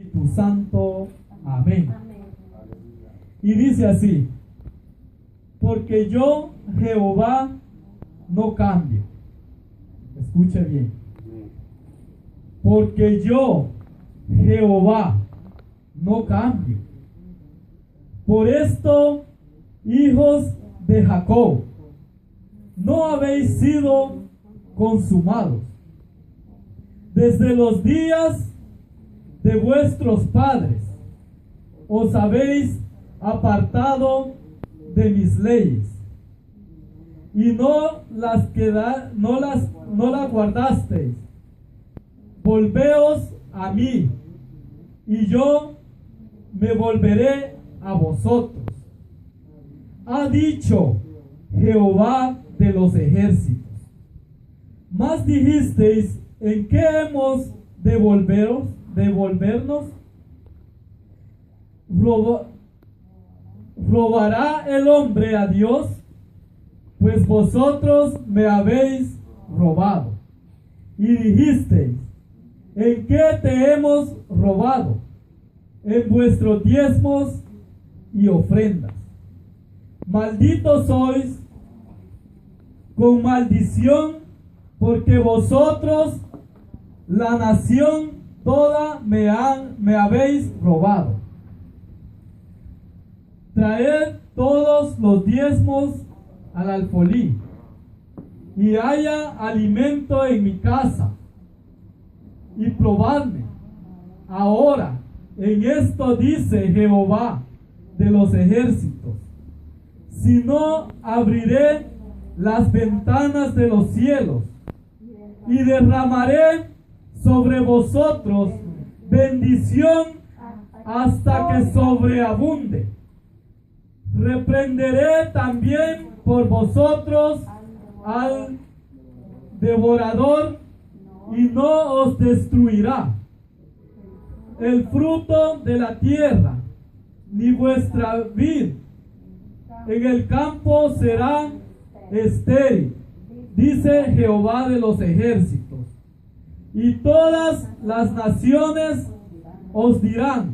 Espíritu Santo. Amén. Y dice así: porque yo, Jehová, no cambio. Escuche bien. Porque yo, Jehová, no cambio. Por esto, hijos de Jacob, no habéis sido consumados. Desde los días de vuestros padres os habéis apartado de mis leyes y no las guardasteis. Volveos a mí y yo me volveré a vosotros, ha dicho Jehová de los ejércitos. Mas dijisteis: ¿en qué hemos de devolvernos? ¿Robará el hombre a Dios? Pues vosotros me habéis robado. Y dijisteis: ¿en qué te hemos robado? En vuestros diezmos y ofrendas. Malditos sois con maldición, porque vosotros, la nación toda, me habéis robado. Traed todos los diezmos al alfolí, y haya alimento en mi casa, y probadme. Ahora, en esto dice Jehová de los ejércitos: si no, abriré las ventanas de los cielos y derramaré sobre vosotros bendición hasta que sobreabunde. Reprenderé también por vosotros al devorador y no os destruirá el fruto de la tierra, ni vuestra vid en el campo será estéril, dice Jehová de los ejércitos. Y todas las naciones os dirán: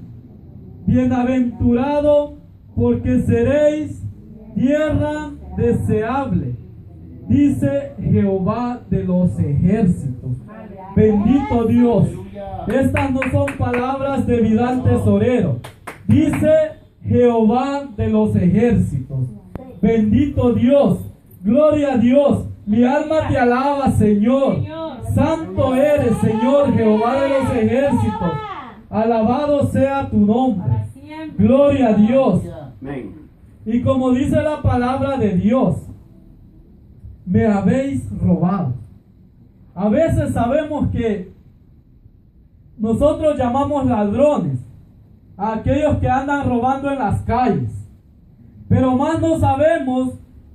bienaventurado, porque seréis tierra deseable, dice Jehová de los ejércitos. Bendito Dios. Estas no son palabras de Vidal Tesorero. Dice Jehová de los ejércitos. Bendito Dios. Gloria a Dios. Mi alma te alaba, Señor. Santo eres, Señor, Jehová de los ejércitos. Alabado sea tu nombre. Gloria a Dios. Y como dice la palabra de Dios, me habéis robado. A veces sabemos que nosotros llamamos ladrones a aquellos que andan robando en las calles, pero más no sabemos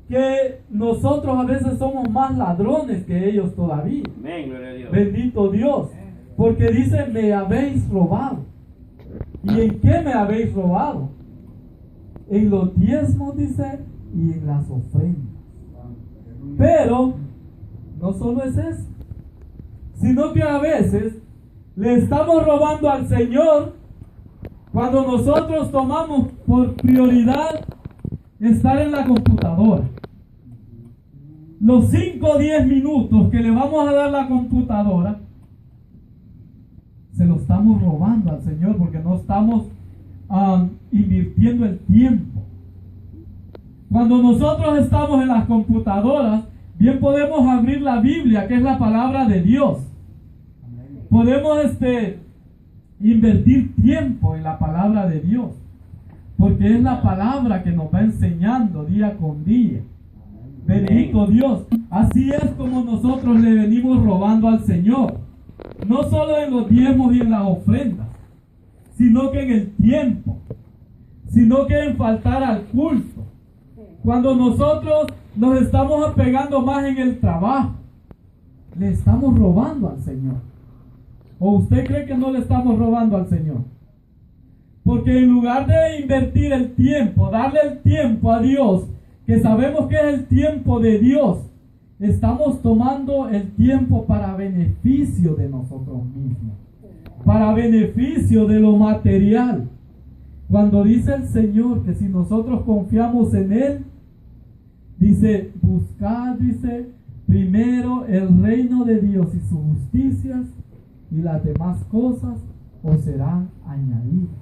que nosotros a veces somos más ladrones que ellos todavía. Amén, gloria a Dios. Bendito Dios, porque dice: me habéis robado. ¿Y en qué me habéis robado? En los diezmos, dice, y en las ofrendas. Pero no solo es eso, sino que a veces le estamos robando al Señor cuando nosotros tomamos por prioridad estar en la computadora. Los 5 o 10 minutos que le vamos a dar a la computadora, se lo estamos robando al Señor porque no estamos invirtiendo el tiempo. Cuando nosotros estamos en las computadoras, bien podemos abrir la Biblia, que es la palabra de Dios. Podemos invertir tiempo en la palabra de Dios, porque es la palabra que nos va enseñando día con día. Bendito Dios. Así es como nosotros le venimos robando al Señor, no solo en los diezmos y en las ofrendas, sino que en el tiempo, sino que en faltar al culto. Cuando nosotros nos estamos apegando más en el trabajo, le estamos robando al Señor. ¿O usted cree que no le estamos robando al Señor? Porque en lugar de invertir el tiempo, darle el tiempo a Dios, que sabemos que es el tiempo de Dios, estamos tomando el tiempo para beneficio de nosotros mismos. para beneficio de lo material. Cuando dice el Señor que si nosotros confiamos en Él, dice, buscad, dice, primero el reino de Dios y sus justicias, y las demás cosas os serán añadidas.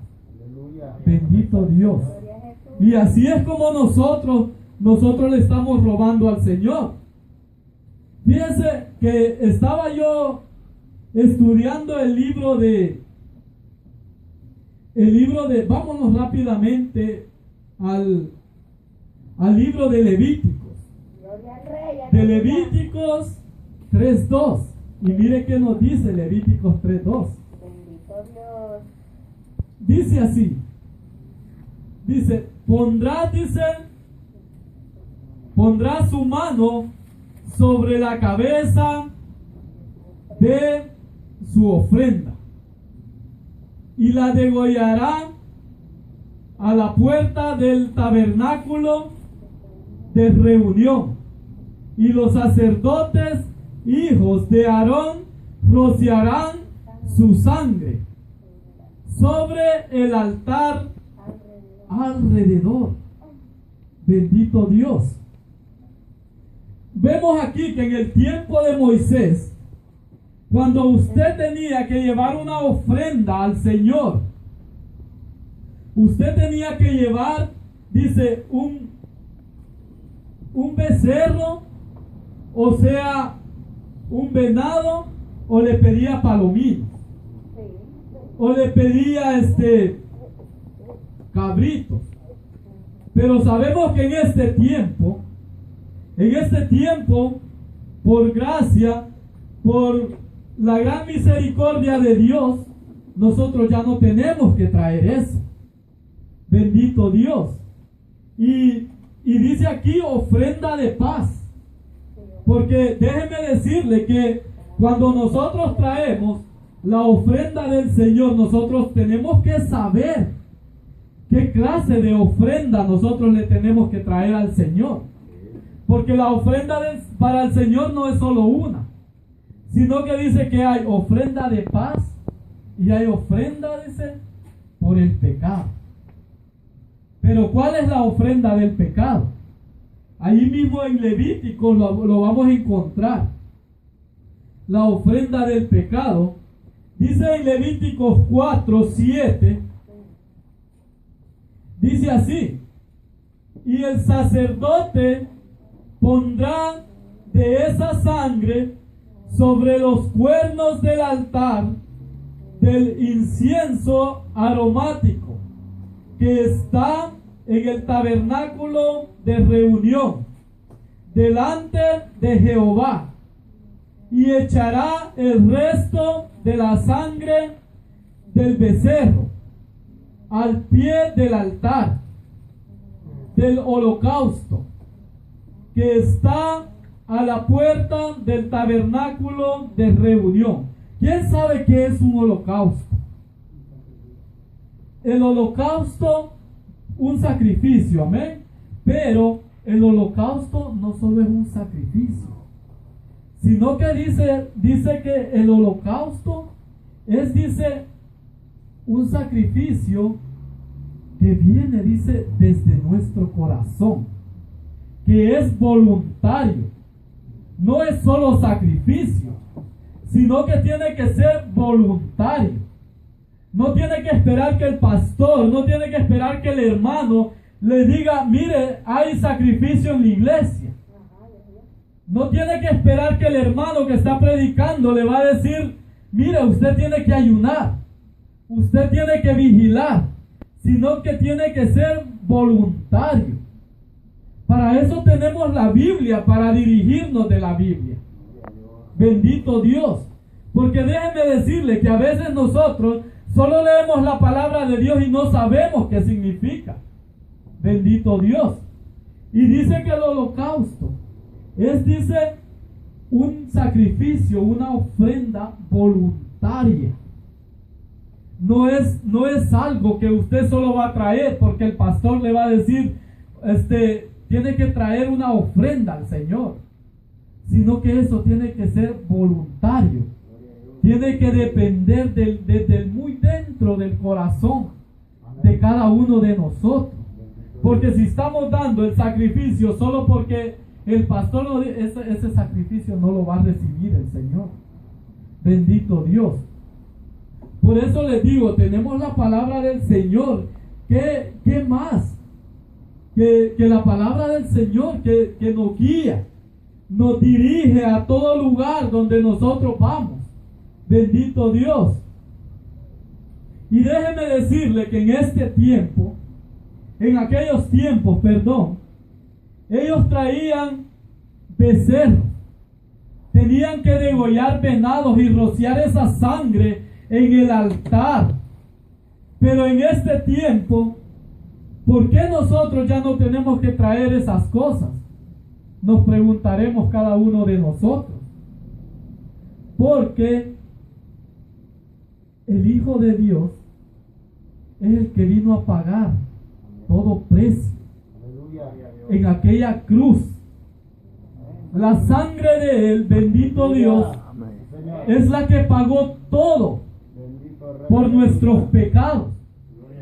Bendito Dios. Y así es como nosotros le estamos robando al Señor. Fíjense que estaba yo estudiando el libro de, vámonos rápidamente al libro de Levíticos. De Levíticos 3:2. Y mire qué nos dice Levíticos 3:2. Dice así. Dice, pondrá su mano sobre la cabeza de su ofrenda y la degollará a la puerta del tabernáculo de reunión, y los sacerdotes hijos de Aarón rociarán su sangre sobre el altar alrededor. Bendito Dios. Vemos aquí que en el tiempo de Moisés, cuando usted tenía que llevar una ofrenda al Señor, usted tenía que llevar, dice, un becerro, o sea, un venado, o le pedía palominos, o le pedía cabritos. Pero sabemos que en este tiempo, por gracia, por la gran misericordia de Dios, nosotros ya no tenemos que traer eso. Bendito Dios. Y dice aquí ofrenda de paz. Porque déjeme decirle que cuando nosotros traemos la ofrenda del Señor, nosotros tenemos que saber qué clase de ofrenda nosotros le tenemos que traer al Señor. Porque la ofrenda para el Señor no es solo una, sino que dice que hay ofrenda de paz y hay ofrenda, dice, por el pecado. Pero ¿cuál es la ofrenda del pecado? Ahí mismo en Levítico lo vamos a encontrar. La ofrenda del pecado. Dice en Levíticos 4:7. Dice así: y el sacerdote pondrá de esa sangre sobre los cuernos del altar del incienso aromático que está en el tabernáculo de reunión delante de Jehová, y echará el resto de la sangre del becerro al pie del altar del holocausto que está a la puerta del tabernáculo de reunión. ¿Quién sabe qué es un holocausto? El holocausto, un sacrificio, amén. Pero el holocausto no solo es un sacrificio, sino que dice que el holocausto es, dice, un sacrificio que viene, dice, desde nuestro corazón, que es voluntario. No es solo sacrificio, sino que tiene que ser voluntario. No tiene que esperar que el pastor, no tiene que esperar que el hermano le diga, mire, hay sacrificio en la iglesia. No tiene que esperar que el hermano que está predicando le va a decir, mire, usted tiene que ayunar, usted tiene que vigilar, sino que tiene que ser voluntario. Para eso tenemos la Biblia, para dirigirnos de la Biblia. Bendito Dios. Porque déjenme decirle que a veces nosotros solo leemos la palabra de Dios y no sabemos qué significa. Bendito Dios. Y dice que el holocausto es, dice, un sacrificio, una ofrenda voluntaria. No es algo que usted solo va a traer porque el pastor le va a decir, tiene que traer una ofrenda al Señor, sino que eso tiene que ser voluntario. tiene que depender desde muy dentro del corazón de cada uno de nosotros. Porque si estamos dando el sacrificio solo porque el pastor no, ese sacrificio no lo va a recibir el Señor. Bendito Dios. Por eso les digo, tenemos la palabra del Señor. ¿Qué más? Que la palabra del Señor que nos guía, nos dirige a todo lugar donde nosotros vamos. Bendito Dios. Y déjeme decirle que en este tiempo, en aquellos tiempos, ellos traían becerros, tenían que degollar venados y rociar esa sangre en el altar. Pero en este tiempo, ¿por qué nosotros ya no tenemos que traer esas cosas? Nos preguntaremos cada uno de nosotros. Porque el Hijo de Dios es el que vino a pagar todo precio en aquella cruz. La sangre de Él, bendito Dios, es la que pagó todo por nuestros pecados.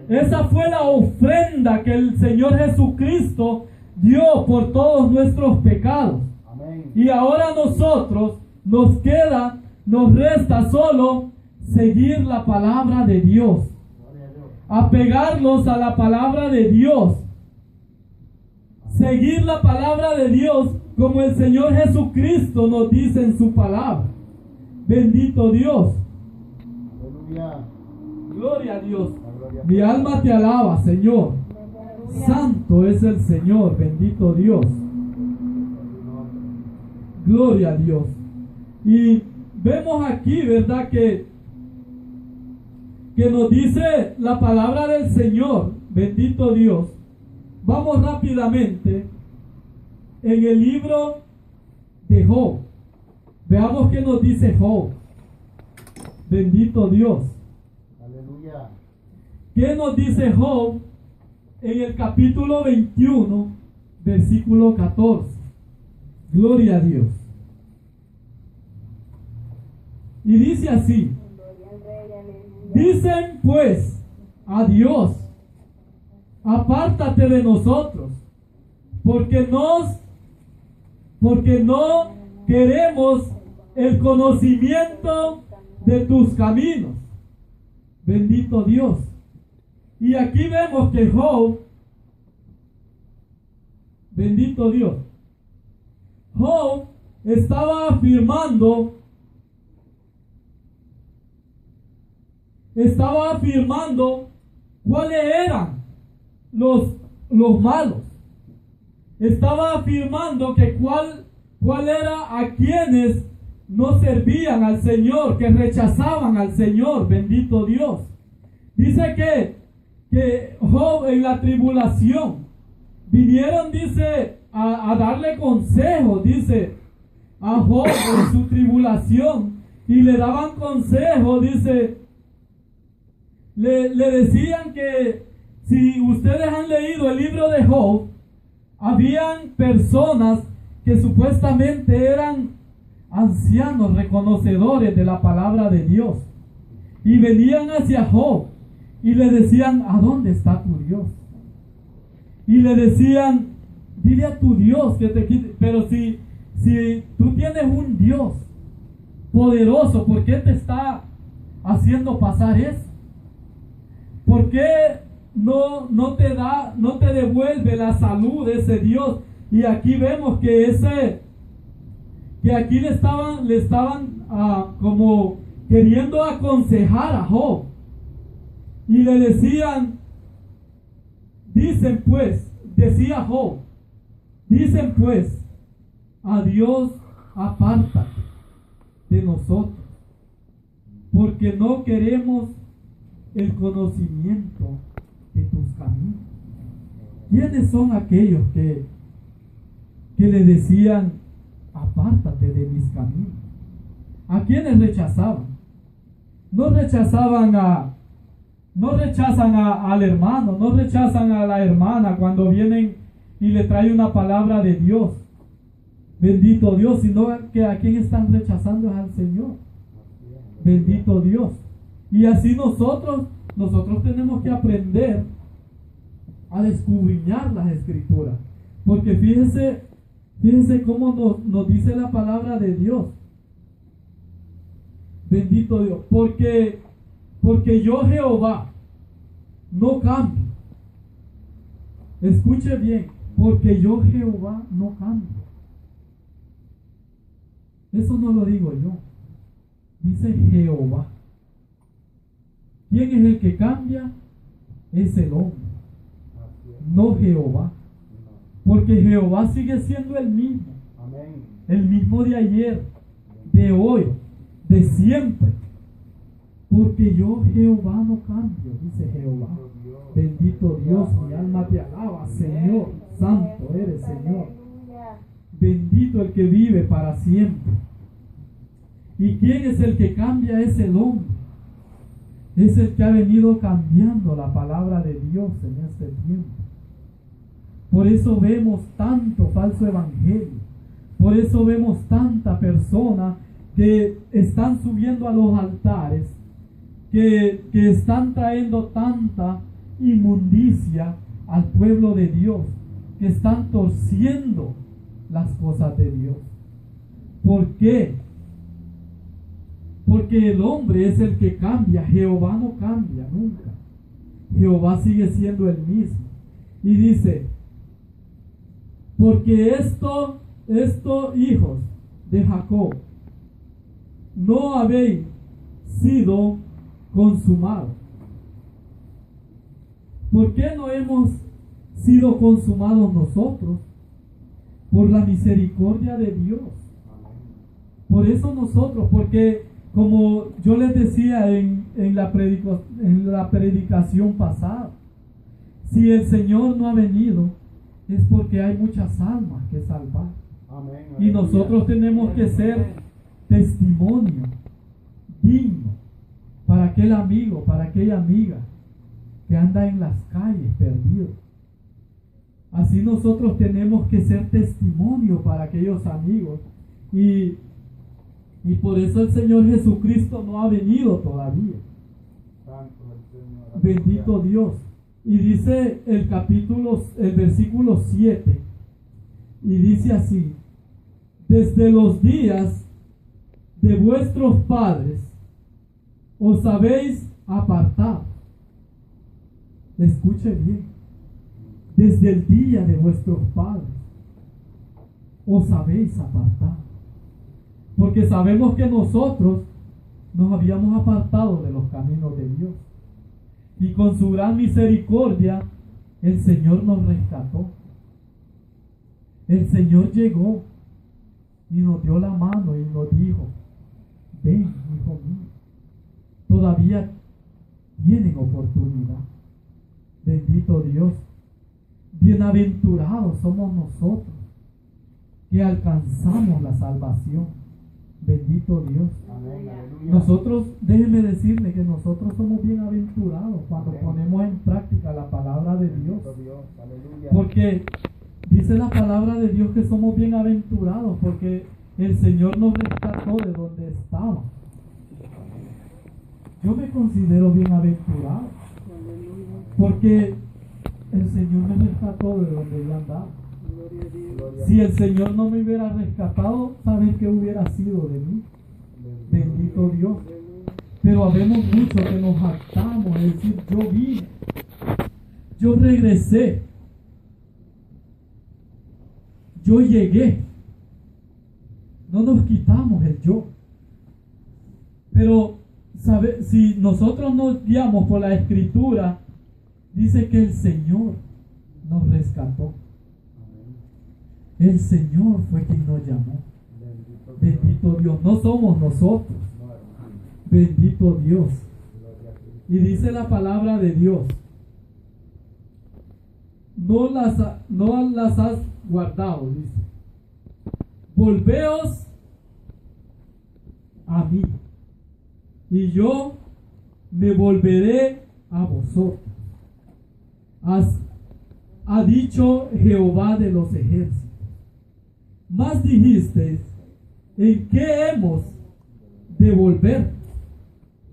Esa fue la ofrenda que el Señor Jesucristo dio por todos nuestros pecados. Y ahora nosotros nos resta solo seguir la palabra de Dios, apegarnos a la palabra de Dios, seguir la palabra de Dios como el Señor Jesucristo nos dice en su palabra. Bendito Dios. Gloria a Dios. Mi alma te alaba, Señor. Santo es el Señor, bendito Dios. Gloria a Dios. Y vemos aquí, ¿verdad? Que nos dice la palabra del Señor, bendito Dios. Vamos rápidamente en el libro de Job. Veamos qué nos dice Job. Bendito Dios. Aleluya. ¿Qué nos dice Job en el capítulo 21, versículo 14? Gloria a Dios. Y dice así: dicen pues a Dios, apártate de nosotros, porque no queremos el conocimiento de tus caminos. Bendito Dios. Y aquí vemos que Job, bendito Dios, Job estaba afirmando cuáles eran los malos. Estaba afirmando que cuál era a quienes no servían al Señor, que rechazaban al Señor. Bendito Dios. Dice que Job en la tribulación vinieron, dice, a darle consejo, dice, a Job en su tribulación, y le daban consejo, dice, le decían que si ustedes han leído el libro de Job, habían personas que supuestamente eran ancianos reconocedores de la palabra de Dios, y venían hacia Job y le decían: ¿a dónde está tu Dios? Y le decían: dile a tu Dios que te quite. Pero si tú tienes un Dios poderoso, ¿por qué te está haciendo pasar eso? ¿Por qué no te devuelve la salud de ese Dios? Y aquí vemos que aquí le estaban como queriendo aconsejar a Job, y le decían, decía Job, dicen pues a Dios, apártate de nosotros, porque no queremos el conocimiento de tus caminos. ¿Quiénes son aquellos que le decían: apártate de mis caminos? ¿A quiénes rechazaban? No rechazan al hermano, no rechazan a la hermana cuando vienen y le traen una palabra de Dios. Bendito Dios, sino que a quién están rechazando es al Señor. Bendito Dios. Y así nosotros tenemos que aprender a escudriñar las escrituras. Porque fíjense cómo nos dice la palabra de Dios. Bendito Dios. Porque yo Jehová no cambio. Escuche bien. Porque yo Jehová no cambio. Eso no lo digo yo. Dice Jehová. ¿Quién es el que cambia? Es el hombre, no Jehová. Porque Jehová sigue siendo el mismo. Amén. El mismo de ayer, de hoy, de siempre. Porque yo Jehová no cambio, dice Jehová. Bendito Dios, mi alma te alaba, Señor. Santo eres, Señor. Bendito el que vive para siempre. ¿Y quién es el que cambia? Es el hombre. Es el que ha venido cambiando la palabra de Dios en este tiempo. Por eso vemos tanto falso evangelio. Por eso vemos tanta persona que están subiendo a los altares, que están trayendo tanta inmundicia al pueblo de Dios, que están torciendo las cosas de Dios. ¿Por qué? Porque el hombre es el que cambia. Jehová no cambia nunca. Jehová sigue siendo el mismo. Y dice, porque estos hijos de Jacob no habéis sido consumados. ¿Por qué no hemos sido consumados nosotros? Por la misericordia de Dios. Por eso nosotros, porque como yo les decía en la predicación pasada, si el Señor no ha venido, es porque hay muchas almas que salvar. Amén. Y nosotros tenemos que ser testimonio digno para aquel amigo, para aquella amiga que anda en las calles perdido. Así nosotros tenemos que ser testimonio para aquellos amigos. Y por eso el Señor Jesucristo no ha venido todavía. Bendito Dios. Y dice el versículo 7. Y dice así: desde los días de vuestros padres os habéis apartado. Escuche bien. Desde el día de vuestros padres os habéis apartado. Porque sabemos que nosotros nos habíamos apartado de los caminos de Dios. Y con su gran misericordia, el Señor nos rescató. El Señor llegó y nos dio la mano y nos dijo: ven, hijo mío, todavía tienen oportunidad. Bendito Dios. Bienaventurados somos nosotros que alcanzamos la salvación. Bendito Dios. Amén. Nosotros, déjeme decirle que nosotros somos bienaventurados cuando Amén. ponemos en práctica la palabra de Dios. Aleluya. Porque dice la palabra de Dios que somos bienaventurados porque el Señor nos rescató de donde estábamos. Yo me considero bienaventurado porque el Señor me rescató de donde yo andaba. Si el Señor no me hubiera rescatado, ¿saben qué hubiera sido de mí? Bendito Dios. Pero habemos muchos que nos jactamos, es decir, yo vine, yo regresé, yo llegué. No nos quitamos el yo. Pero si nosotros nos guiamos por la Escritura, dice que el Señor nos rescató. El Señor fue quien nos llamó. Bendito Dios. No somos nosotros. Bendito Dios. Y dice la palabra de Dios: no las has guardado, dice. Volveos a mí, y yo me volveré a vosotros. Ha dicho Jehová de los ejércitos. Más dijisteis: ¿en qué hemos de volver?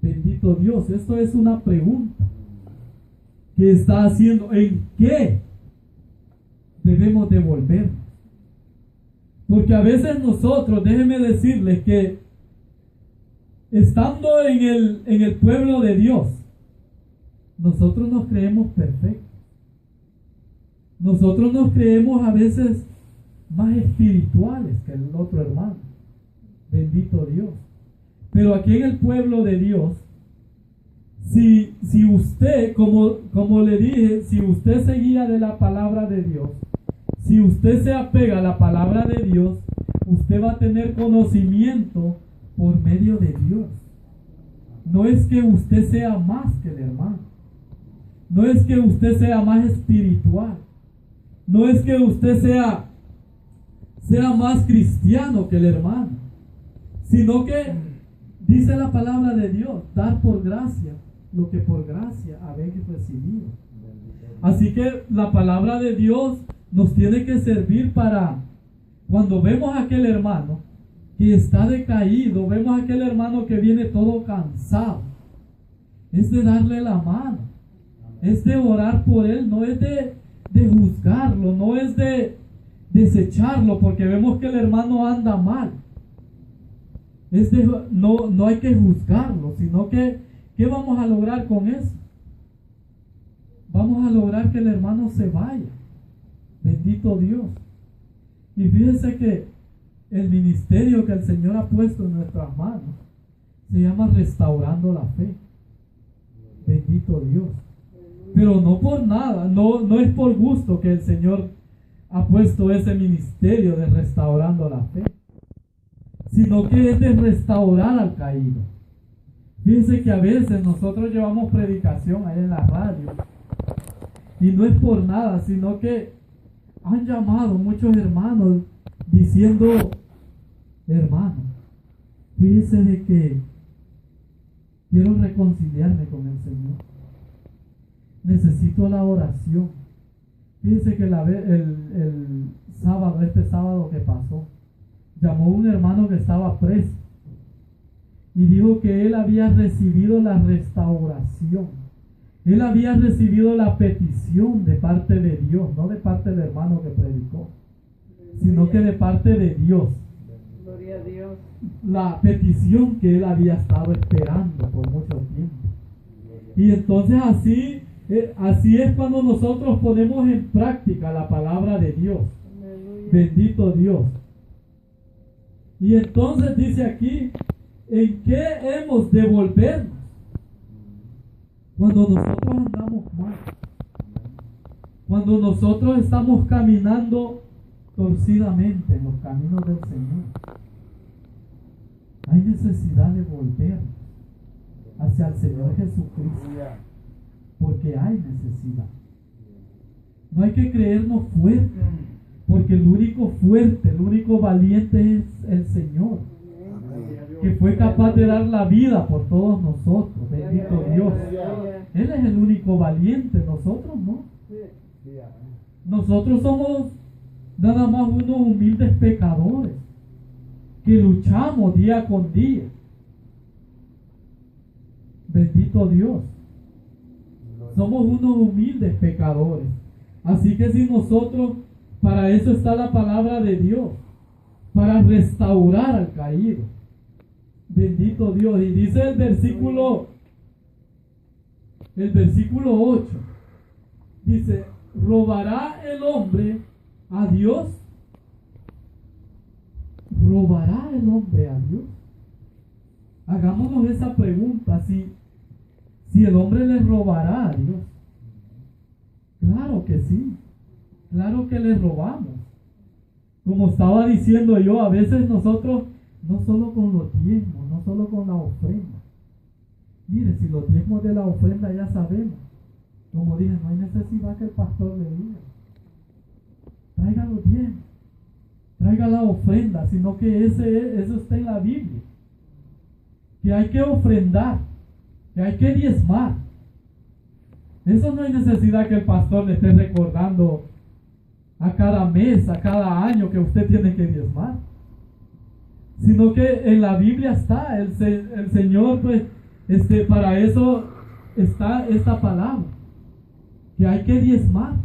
Bendito Dios, esto es una pregunta que está haciendo. ¿En qué debemos devolvernos? Porque a veces nosotros, déjenme decirles que estando en el pueblo de Dios, nosotros nos creemos perfectos. Nosotros nos creemos a veces más espirituales que el otro hermano. Bendito Dios. Pero aquí en el pueblo de Dios, si usted, como le dije, si usted se guía de la palabra de Dios, si usted se apega a la palabra de Dios, usted va a tener conocimiento por medio de Dios. No es que usted sea más que el hermano. No es que usted sea más espiritual. No es que usted sea más cristiano que el hermano. Sino que dice la palabra de Dios, dar por gracia lo que por gracia habéis recibido. Así que la palabra de Dios nos tiene que servir para cuando vemos a aquel hermano que está decaído, vemos a aquel hermano que viene todo cansado, es de darle la mano, es de orar por él, no es de juzgarlo, no es de desecharlo porque vemos que el hermano anda mal. No hay que juzgarlo, sino que ¿qué vamos a lograr con eso? Vamos a lograr que el hermano se vaya. Bendito Dios. Y fíjense que el ministerio que el Señor ha puesto en nuestras manos se llama Restaurando la Fe. Bendito Dios. Pero no por nada, no es por gusto que el Señor ha puesto ese ministerio de Restaurando la Fe, sino que es de restaurar al caído. Fíjense que a veces nosotros llevamos predicación ahí en la radio y no es por nada, sino que han llamado muchos hermanos diciendo: hermano, fíjese de que quiero reconciliarme con el Señor, necesito la oración. Fíjese que el sábado, este sábado que pasó, llamó un hermano que estaba preso y dijo que él había recibido la restauración. Él había recibido la petición de parte de Dios, no de parte del hermano que predicó, sino que de parte de Dios. Gloria a Dios. La petición que él había estado esperando por mucho tiempo. Y entonces así es cuando nosotros ponemos en práctica la palabra de Dios. Aleluya. Bendito Dios. Y entonces dice aquí, ¿en qué hemos de volvernos? Cuando nosotros andamos mal, cuando nosotros estamos caminando torcidamente en los caminos del Señor, hay necesidad de volver hacia el Señor Jesucristo, porque hay necesidad. No hay que creernos fuertes, porque el único fuerte, el único valiente es el Señor, que fue capaz de dar la vida por todos nosotros. Bendito Dios. Él es el único valiente, nosotros no. Nosotros somos nada más unos humildes pecadores que luchamos día con día. Bendito Dios. Somos unos humildes pecadores. Así que si nosotros, para eso está la palabra de Dios, para restaurar al caído. Bendito Dios. Y dice el versículo 8, dice: ¿robará el hombre a Dios? ¿Robará el hombre a Dios? Hagámonos esa pregunta, si el hombre le robará a Dios. Claro que sí, claro que le robamos. Como estaba diciendo yo, a veces nosotros, no solo con los diezmos, no solo con la ofrenda. Mire, si los diezmos de la ofrenda ya sabemos, como dije, no hay necesidad que el pastor le diga: traiga los diezmos, traiga la ofrenda, sino que eso está en la Biblia, que hay que ofrendar, que hay que diezmar. Eso no hay necesidad que el pastor le esté recordando a cada mes, a cada año que usted tiene que diezmar, sino que en la Biblia está, el Señor pues Para eso está esta palabra, que hay que diezmar.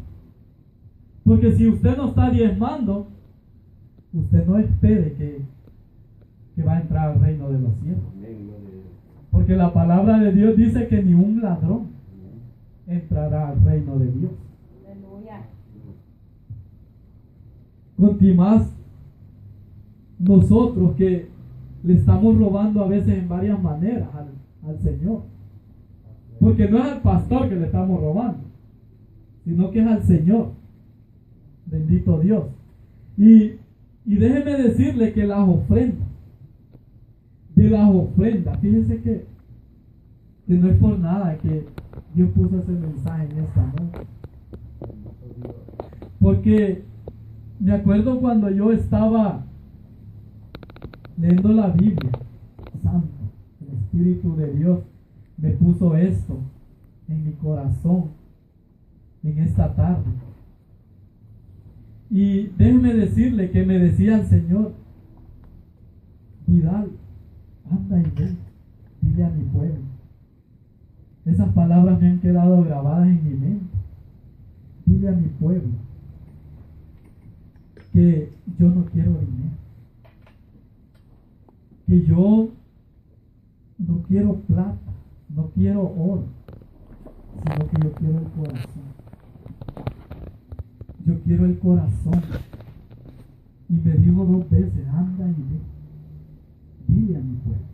Porque si usted no está diezmando, usted no espere que va a entrar al reino de los cielos. Porque la palabra de Dios dice que ni un ladrón entrará al reino de Dios. Aleluya. Con más nosotros que le estamos robando a veces en varias maneras al Señor. Porque no es al pastor que le estamos robando, sino que es al Señor. Bendito Dios. Y déjeme decirle que las ofrendas, fíjense que no es por nada que Dios puso ese mensaje en esta noche. Porque me acuerdo cuando yo estaba leyendo la Biblia, santo, el Espíritu de Dios me puso esto en mi corazón en esta tarde. Y déjeme decirle que me decía el Señor: Vidal, anda y ve, dile a mi pueblo. Esas palabras me han quedado grabadas en mi mente. Dile a mi pueblo que yo no quiero dinero, que yo no quiero plata, no quiero oro, sino que yo quiero el corazón. Yo quiero el corazón. Y me dijo 2 veces: anda y ve, dile a mi pueblo.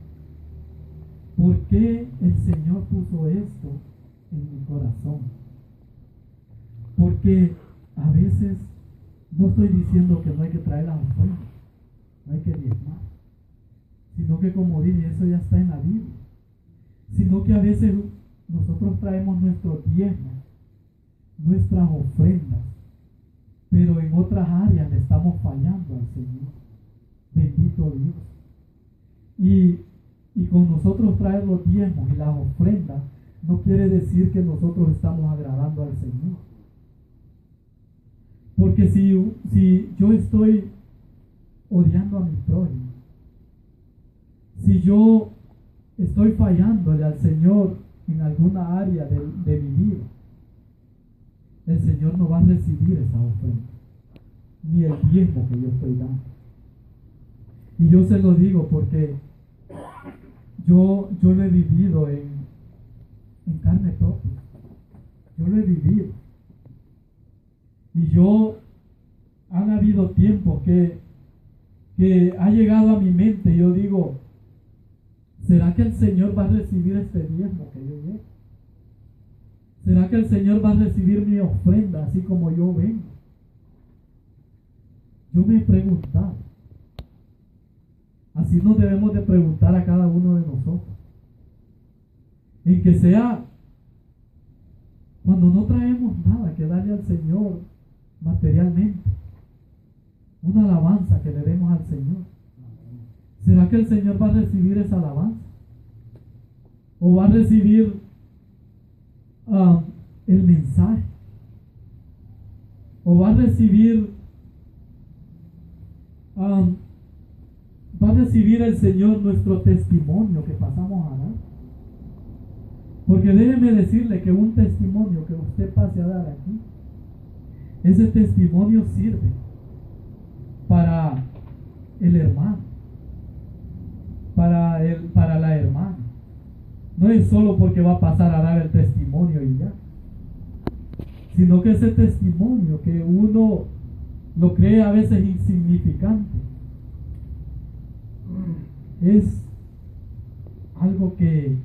¿Por qué el Señor puso esto en mi corazón? Porque a veces no estoy diciendo que no hay que traer las ofrendas, no hay que diezmar, sino que, como dije, eso ya está en la Biblia. Sino que a veces nosotros traemos nuestros diezmos, nuestras ofrendas, pero en otras áreas le estamos fallando al Señor. Bendito Dios. Y con nosotros traer los diezmos y las ofrendas, no quiere decir que nosotros estamos agradando al Señor. Porque si yo estoy odiando a mi prójimo, si yo estoy fallándole al Señor en alguna área de mi vida, el Señor no va a recibir esa ofrenda, ni el diezmo que yo estoy dando. Y yo se lo digo porque yo lo he vivido en carne propia. Yo lo he vivido. Y han habido tiempos que ha llegado a mi mente, yo digo: ¿será que el Señor va a recibir este diezmo que yo llevo? ¿Será que el Señor va a recibir mi ofrenda así como yo vengo? Yo me he preguntado. Así nos debemos de preguntar a cada uno de nosotros. En que sea cuando no traemos nada que darle al Señor materialmente, una alabanza que le demos al Señor. ¿Será que el Señor va a recibir esa alabanza? ¿O va a recibir el mensaje? ¿O va a recibir el Señor nuestro testimonio que pasamos a dar? Porque déjeme decirle que un testimonio que usted pase a dar aquí, ese testimonio sirve para el hermano, para la hermana. No es solo porque va a pasar a dar el testimonio y ya, sino que ese testimonio que uno lo cree a veces insignificante, es algo que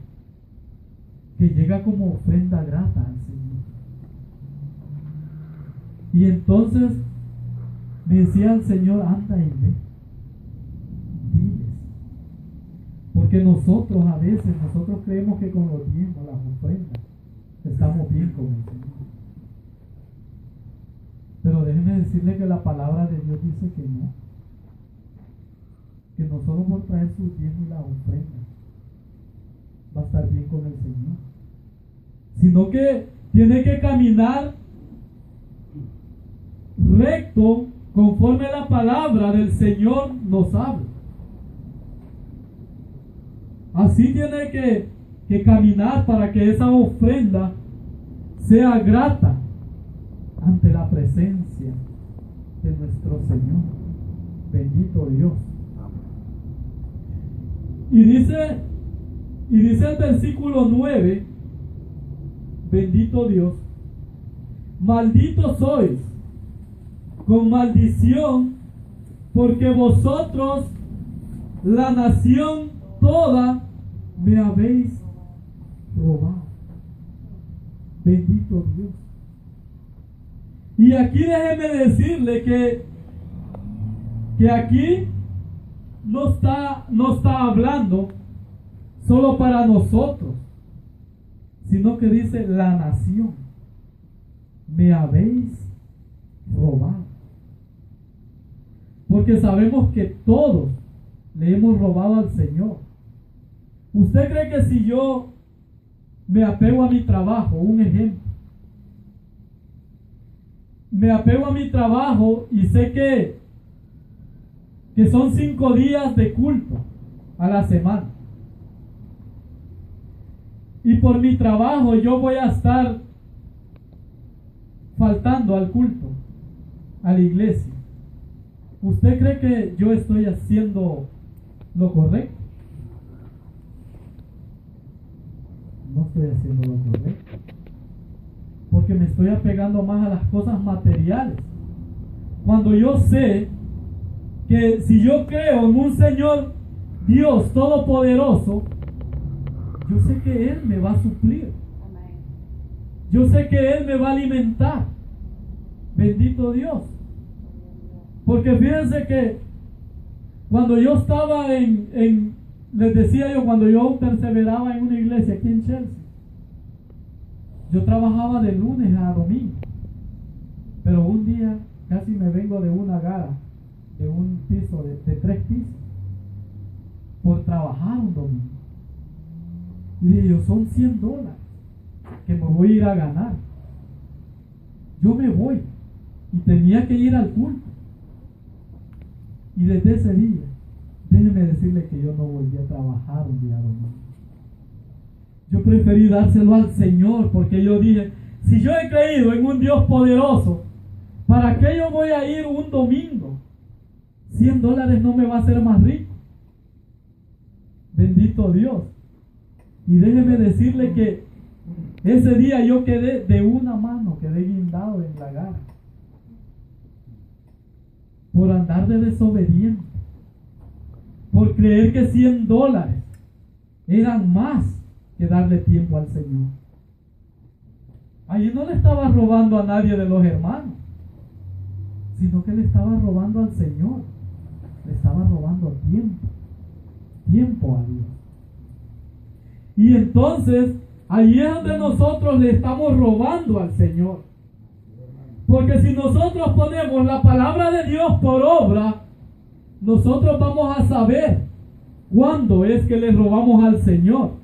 llega como ofrenda grata al Señor. Y entonces me decía el Señor: anda y ve, diles. Porque nosotros a veces creemos que con los diezmos, las ofrendas, estamos bien con el Señor. Pero déjeme decirle que la palabra de Dios dice que no. Que no solo por traer sus diezmos y las ofrendas va a estar bien con el Señor, sino que tiene que caminar recto conforme la palabra del Señor nos habla. Así tiene que que caminar para que esa ofrenda sea grata ante la presencia de nuestro Señor. Bendito Dios. Y dice el versículo 9, bendito Dios, malditos sois con maldición, porque vosotros, la nación toda, me habéis robado. Bendito Dios. Y aquí déjeme decirle que aquí no está hablando solo para nosotros, sino que dice la nación. Me habéis robado. Porque sabemos que todos le hemos robado al Señor. ¿Usted cree que si yo me apego a mi trabajo, un ejemplo, me apego a mi trabajo y sé que son 5 días de culto a la semana, y por mi trabajo yo voy a estar faltando al culto, a la iglesia? ¿Usted cree que yo estoy haciendo lo correcto? No estoy haciendo lo correcto, porque me estoy apegando más a las cosas materiales, cuando yo sé que si yo creo en un Señor Dios Todopoderoso, yo sé que Él me va a suplir. Yo sé que Él me va a alimentar. Bendito Dios. Porque fíjense que cuando yo estaba les decía yo, cuando yo perseveraba en una iglesia aquí en Chelsea, yo trabajaba de lunes a domingo. Pero un día casi me vengo de una gara, de un piso, de 3 pisos, por trabajar un domingo. Y dije yo, son $100 que me voy a ir a ganar. Yo me voy, y tenía que ir al culto. Y desde ese día, déjeme decirle que yo no volví a trabajar un día domingo. Yo preferí dárselo al Señor, porque yo dije, si yo he creído en un Dios poderoso, ¿para qué yo voy a ir un domingo? $100 no me va a hacer más rico. Bendito Dios. Y déjeme decirle que ese día yo quedé de una mano, quedé guindado en la gara, por andar de desobediente, por creer que $100 eran más que darle tiempo al Señor. Allí no le estaba robando a nadie de los hermanos, sino que le estaba robando al Señor. Le estaba robando tiempo a Dios. Y entonces allí es donde nosotros le estamos robando al Señor. Porque si nosotros ponemos la palabra de Dios por obra, nosotros vamos a saber cuándo es que le robamos al Señor.